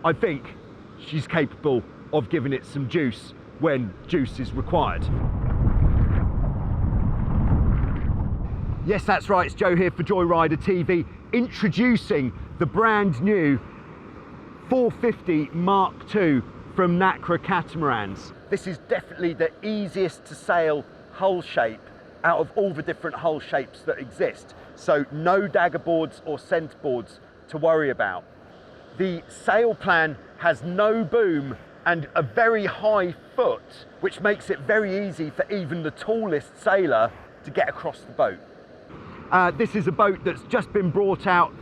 I think she's capable of giving it some juice when juice is required. Yes, that's right, it's Joe here for Joyrider TV, introducing the brand new 450 Mark II from NACRA catamarans. This is definitely the easiest to sail hull shape out of all the different hull shapes that exist. So no dagger boards or center boards to worry about. The sail plan has no boom and a very high foot, which makes it very easy for even the tallest sailor to get across the boat. This is a boat that's just been brought out,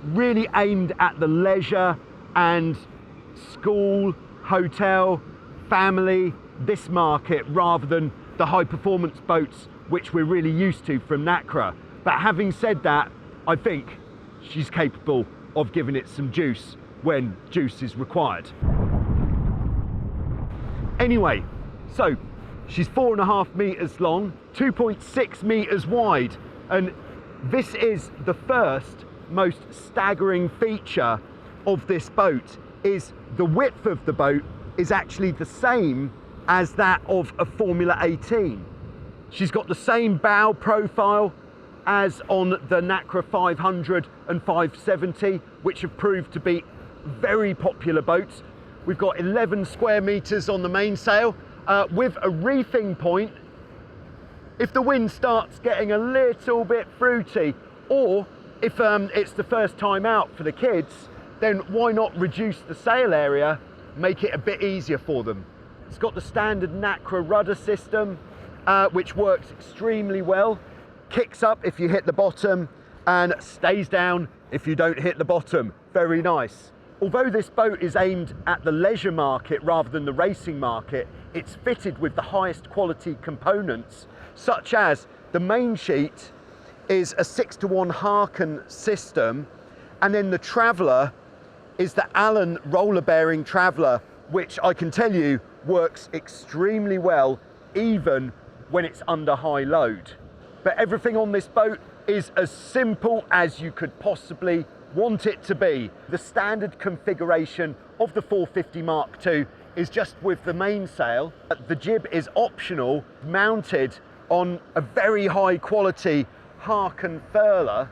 really aimed at the leisure and school, hotel, family, this market, rather than the high performance boats which we're really used to from NACRA. But having said that, I think she's capable of giving it some juice when juice is required. Anyway, so she's 4.5 meters long, 2.6 meters wide, and this is the first most staggering feature of this boat, is the width of the boat is actually the same as that of a Formula 18. She's got the same bow profile as on the NACRA 500 and 570, which have proved to be very popular boats. We've got 11 square meters on the mainsail with a reefing point. If the wind starts getting a little bit fruity, or if it's the first time out for the kids, then why not reduce the sail area, make it a bit easier for them. It's got the standard NACRA rudder system, which works extremely well. Kicks up if you hit the bottom and stays down if you don't hit the bottom. Very nice. Although this boat is aimed at the leisure market rather than the racing market, it's fitted with the highest quality components, such as the main sheet is a 6-to-1 Harken system, and then the traveller is the Allen roller bearing traveller, which I can tell you works extremely well even when it's under high load. But everything on this boat is as simple as you could possibly want it to be. The standard configuration of the 450 Mark II is just with the mainsail. The jib is optional, mounted on a very high quality Harken furler,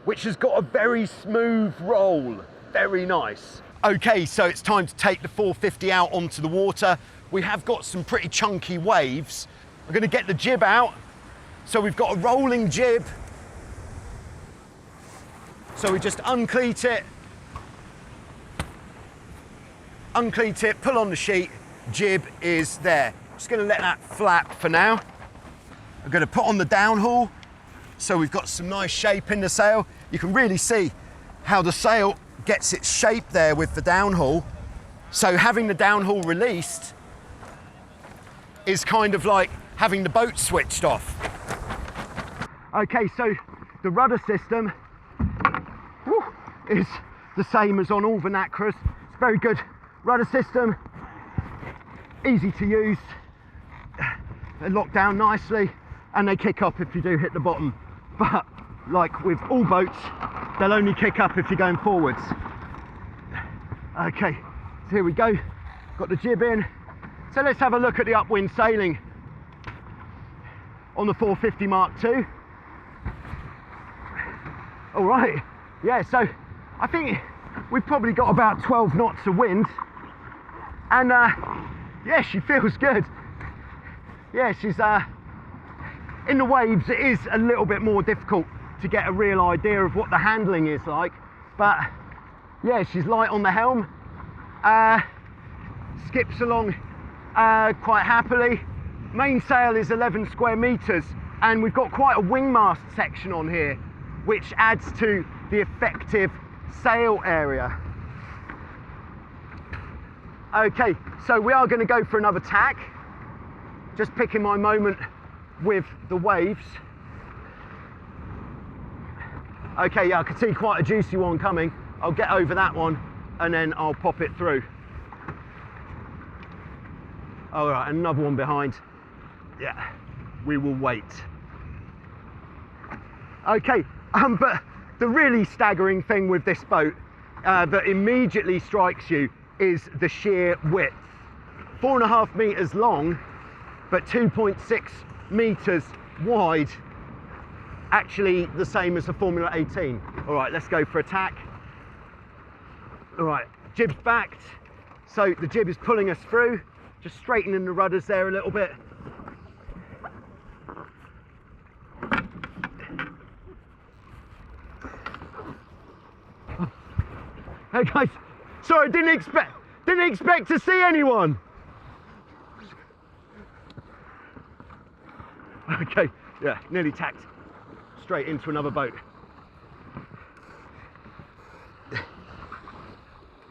which has got a very smooth roll. Very nice. Okay, so it's time to take the 450 out onto the water. We have got some pretty chunky waves. We're going to get the jib out. So we've got a rolling jib. So we just uncleat it, pull on the sheet, jib is there. Just going to let that flap for now. I'm going to put on the downhaul. So we've got some nice shape in the sail. You can really see how the sail gets its shape there with the downhaul. So having the downhaul released is kind of like having the boat switched off. Okay, so the rudder system is the same as on all the NACRAs. It's a very good rudder system, easy to use, they lock down nicely and they kick up if you do hit the bottom. But like with all boats, they'll only kick up if you're going forwards. Okay, so here we go, got the jib in. So let's have a look at the upwind sailing on the 450 Mark II. All right, yeah, so I think we've probably got about 12 knots of wind, and yeah, she feels good. Yeah, she's in the waves. It is a little bit more difficult to get a real idea of what the handling is like, but yeah, she's light on the helm, skips along quite happily. Mainsail is 11 square meters, and we've got quite a wing mast section on here, which adds to the effective sail area. Okay, so we are going to go for another tack. Just picking my moment with the waves. Okay, yeah, I can see quite a juicy one coming. I'll get over that one and then I'll pop it through. All right, another one behind. Yeah, we will wait. Okay, but The really staggering thing with this boat that immediately strikes you is the sheer width. 4.5 meters long, but 2.6 meters wide. Actually the same as the Formula 18. All right, let's go for a tack. All right, jib's backed. So the jib is pulling us through, just straightening the rudders there a little bit. Hey guys, sorry, didn't expect to see anyone. Okay, yeah, nearly tacked straight into another boat.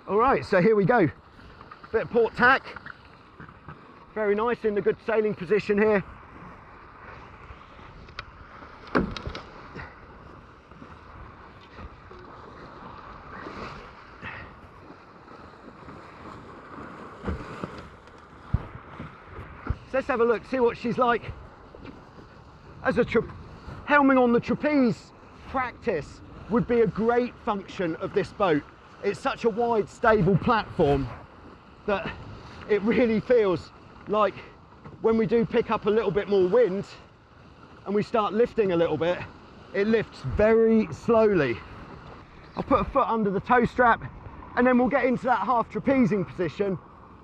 All right, so here we go. Bit of port tack. Very nice, in the good sailing position here. Let's have a look, see what she's like as a helming on the trapeze practice would be a great function of this boat. It's such a wide, stable platform that it really feels like when we do pick up a little bit more wind and we start lifting a little bit, it lifts very slowly. I'll put a foot under the toe strap and then we'll get into that half trapezing position.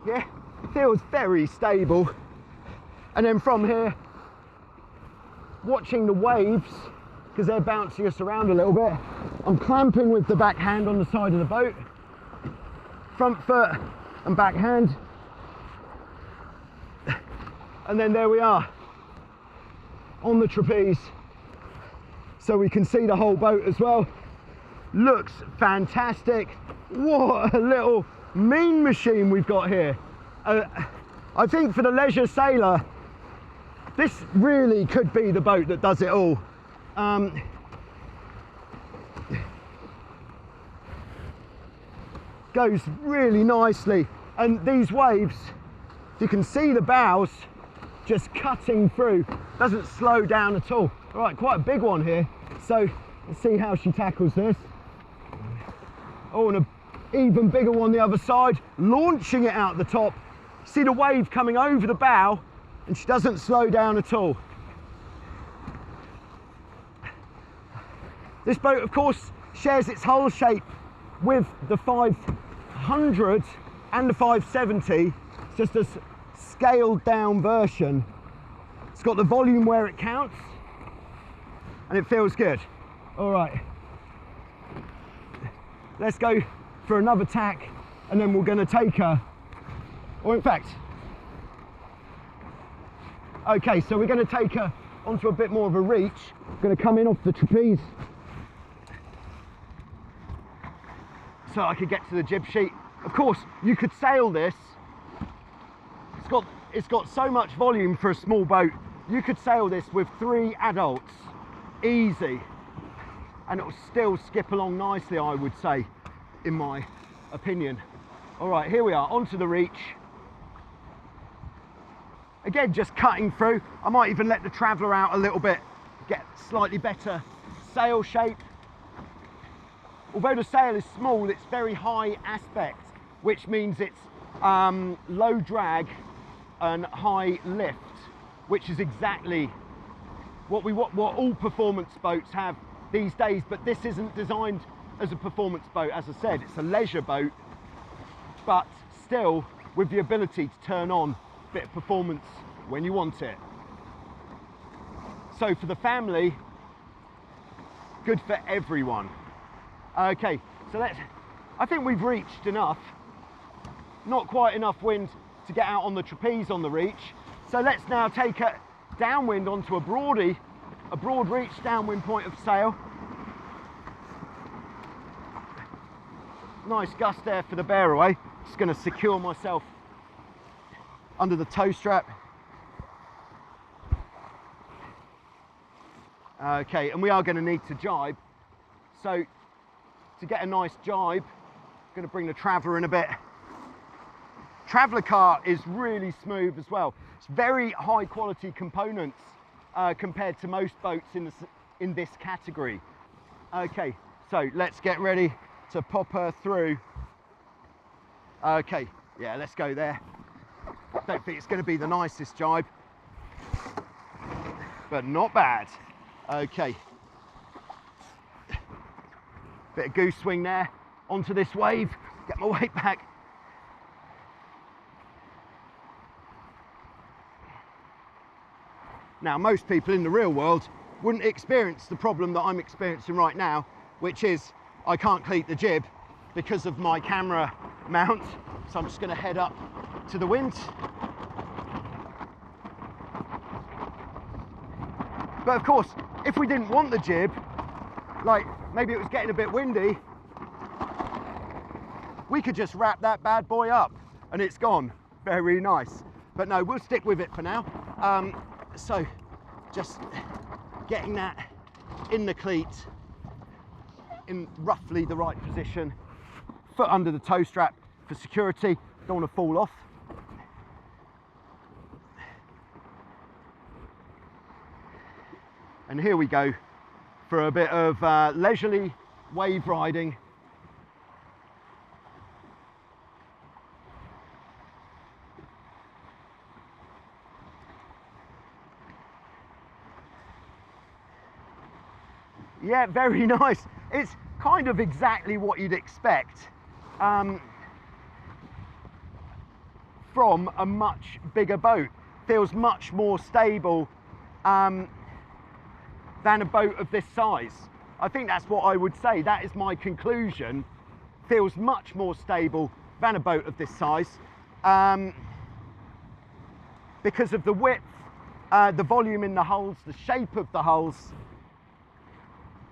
Yeah, it feels very stable. And then from here, watching the waves, because they're bouncing us around a little bit, I'm clamping with the back hand on the side of the boat, front foot and back hand, and then there we are on the trapeze, so we can see the whole boat as well. Looks fantastic. What a little mean machine we've got here. I think for the leisure sailor, this really could be the boat that does it all. Goes really nicely, and these waves, you can see the bows just cutting through, doesn't slow down at all. All right, quite a big one here, so let's see how she tackles this. Oh, and an even bigger one the other side, launching it out the top. See the wave coming over the bow, and she doesn't slow down at all. This boat, of course, shares its hull shape with the 500 and the 570. It's just a scaled down version. It's got the volume where it counts, and it feels good. All right, let's go for another tack, and then we're going to take her, or in fact, okay, so we're going to take her onto a bit more of a reach. We're going to come in off the trapeze so I could get to the jib sheet. Of course, you could sail this. It's got so much volume for a small boat. You could sail this with 3 adults, easy, and it will still skip along nicely, I would say, in my opinion. All right, here we are, onto the reach. Again, just cutting through. I might even let the traveller out a little bit, get slightly better sail shape. Although the sail is small, it's very high aspect, which means it's low drag and high lift, which is exactly what all performance boats have these days. But this isn't designed as a performance boat. As I said, it's a leisure boat, but still with the ability to turn on a bit of performance when you want it. So for the family, good for everyone. Okay, so I think we've reached enough. Not quite enough wind to get out on the trapeze on the reach. So let's now take it downwind onto a broad reach downwind point of sail. Nice gust there for the bear away. Just going to secure myself under the toe strap. Okay, and we are going to need to jibe. So to get a nice jibe, I'm going to bring the traveller in a bit. Traveller car is really smooth as well. It's very high quality components compared to most boats in this category. Okay, So let's get ready to pop her through. Okay, yeah, let's go there. Don't think it's going to be the nicest jibe, but not bad. Okay. Bit of goose swing there, onto this wave, get my weight back. Now, most people in the real world wouldn't experience the problem that I'm experiencing right now, which is I can't cleat the jib because of my camera mount. So I'm just going to head up to the wind. But of course, if we didn't want the jib, like maybe it was getting a bit windy, we could just wrap that bad boy up and it's gone. Very nice. But no, we'll stick with it for now. So just getting that in the cleat in roughly the right position, foot under the toe strap for security, don't want to fall off. And here we go for a bit of leisurely wave riding. Yeah, very nice. It's kind of exactly what you'd expect from a much bigger boat. Feels much more stable than a boat of this size. I think that's what I would say. That is my conclusion. Feels much more stable than a boat of this size because of the width, the volume in the hulls, the shape of the hulls.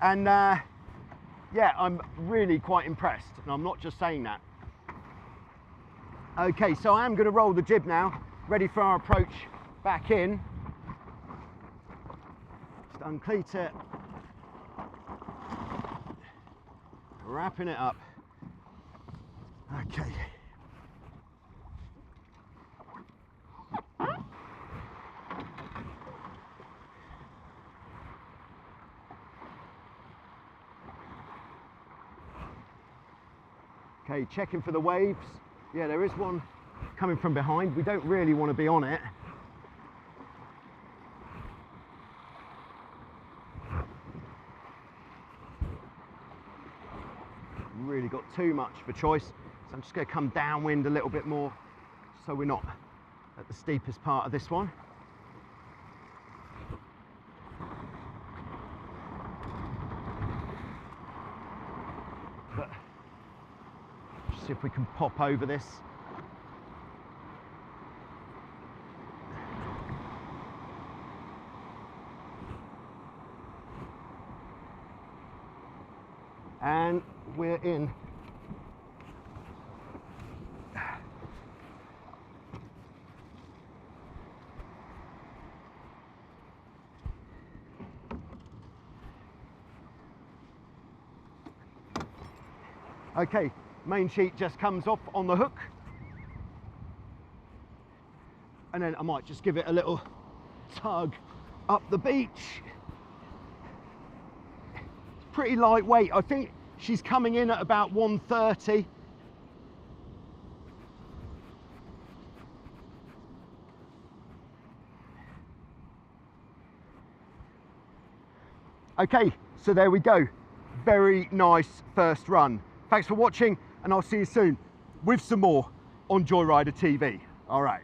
And yeah, I'm really quite impressed, and I'm not just saying that. Okay, so I am going to roll the jib now, ready for our approach back in. Just uncleat it, wrapping it up. Okay. Okay, checking for the waves. Yeah, there is one coming from behind. We don't really want to be on it. Really got too much for choice. So I'm just going to come downwind a little bit more so we're not at the steepest part of this one. But see if we can pop over this. And we're in. Okay, main sheet just comes off on the hook. And then I might just give it a little tug up the beach. It's pretty lightweight. I think she's coming in at about 130. Okay, so there we go. Very nice first run. Thanks for watching, and I'll see you soon with some more on Joyrider TV. All right.